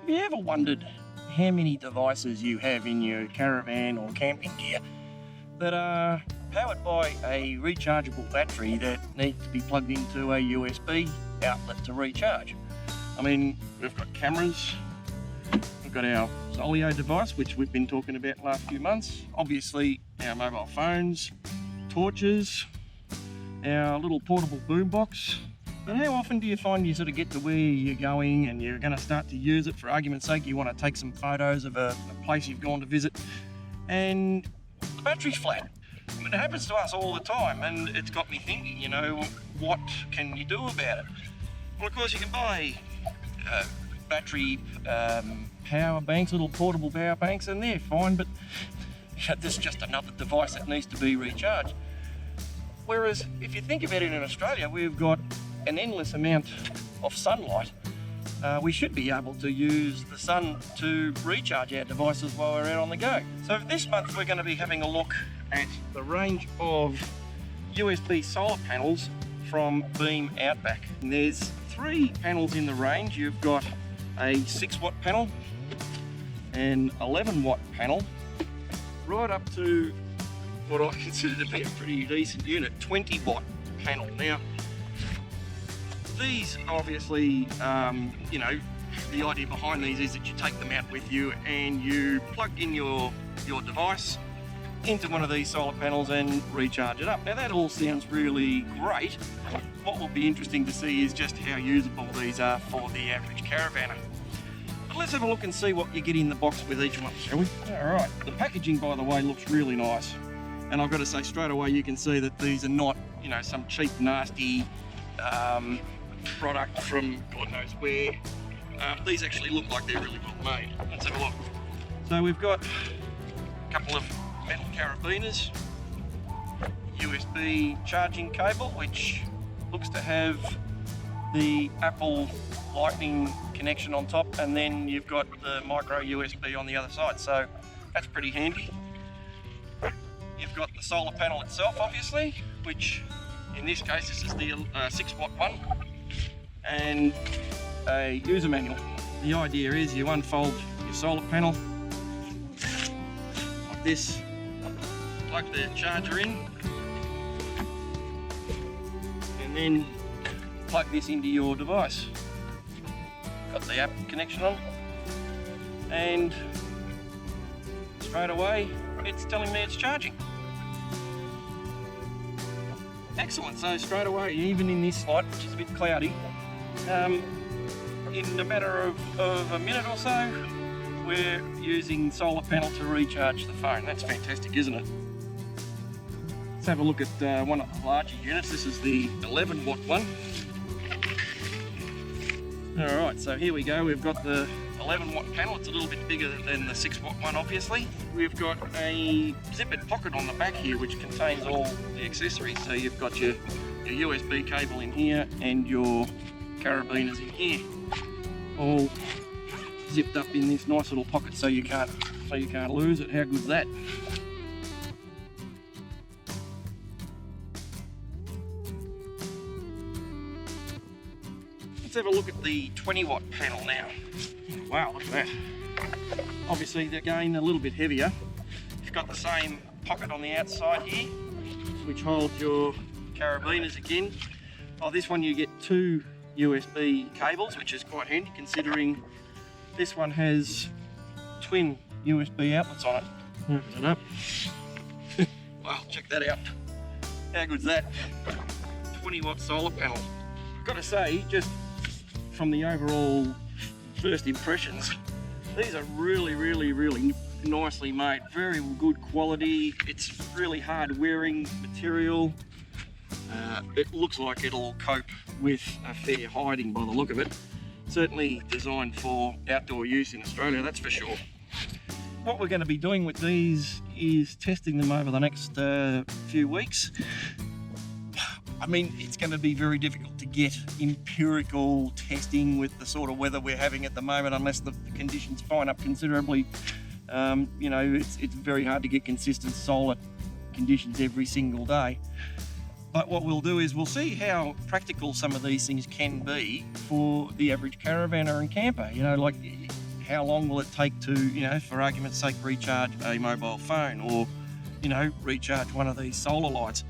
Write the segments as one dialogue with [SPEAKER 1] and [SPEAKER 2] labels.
[SPEAKER 1] Have you ever wondered how many devices you have in your caravan or camping gear that are powered by a rechargeable battery that needs to be plugged into a USB outlet to recharge? I mean, we've got cameras, we've got our Zoleo device, which we've been talking about the last few months, obviously our mobile phones, torches, our little portable boombox. But how often do you find you sort of get to where you're going and you're going to start to use it? For argument's sake, you want to take some photos of a place you've gone to visit and the battery's flat. I mean, it happens to us all the time, and it's got me thinking, you know, what can you do about it? Well, of course, you can buy battery power banks, little portable power banks, and they're fine, but this is just another device that needs to be recharged. Whereas, if you think about it, in Australia, we've got an endless amount of sunlight. We should be able to use the sun to recharge our devices while we're out on the go. So this month we're going to be having a look at the range of USB solar panels from BEAM Outback. And there's 3 panels in the range. You've got a 6-watt panel, an 11-watt panel, right up to what I consider to be a pretty decent unit, 20-watt panel. Now, these obviously, you know, the idea behind these is that you take them out with you and you plug in your device into one of these solar panels and recharge it up. Now that all sounds really great. What will be interesting to see is just how usable these are for the average caravaner. But let's have a look and see what you get in the box with each one, shall we? Alright, the packaging, by the way, looks really nice. And I've got to say straight away, you can see that these are not, you know, some cheap, nasty product from God knows where. These actually look like they're really well made. Let's have a look. So we've got a couple of metal carabiners, USB charging cable, which looks to have the Apple Lightning connection on top, and then you've got the micro USB on the other side, so that's pretty handy. You've got the solar panel itself, obviously, which in this case this is the 6-watt one, and a user manual. The idea is you unfold your solar panel like this, plug the charger in, and then plug this into your device. Got the app connection on, and straight away it's telling me it's charging. Excellent, so straight away, even in this light, which is a bit cloudy, in a matter of a minute or so, we're using solar panel to recharge the phone. That's fantastic, isn't it? Let's have a look at one of the larger units. This is the 11-watt one. Alright, so here we go. We've got the 11-watt panel. It's a little bit bigger than the 6-watt one, obviously. We've got a zippered pocket on the back here which contains all the accessories. So you've got your USB cable in here and your carabiners in here, all zipped up in this nice little pocket so you can't lose it. How good's that? Let's have a look at the 20-watt panel now. Wow, look at that. Obviously, again, a little bit heavier. You've got the same pocket on the outside here, which holds your carabiners again. Oh, this one you get 2 USB cables, which is quite handy considering this one has twin USB outlets on it. Open it up. Wow, check that out. How good's that? 20-watt solar panel. I've got to say, just from the overall first impressions, these are really, really, really nicely made. Very good quality. It's really hard wearing material. It looks like it'll cope with a fair hiding by the look of it. Certainly designed for outdoor use in Australia, that's for sure. What we're going to be doing with these is testing them over the next few weeks. I mean, it's going to be very difficult to get empirical testing with the sort of weather we're having at the moment unless the conditions fine up considerably. You know, it's very hard to get consistent solar conditions every single day. But what we'll do is we'll see how practical some of these things can be for the average caravaner and camper. You know, like how long will it take to, for argument's sake, recharge a mobile phone, or, recharge one of these solar lights?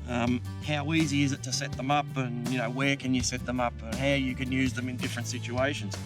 [SPEAKER 1] How easy is it to set them up, and, where can you set them up, and how you can use them in different situations?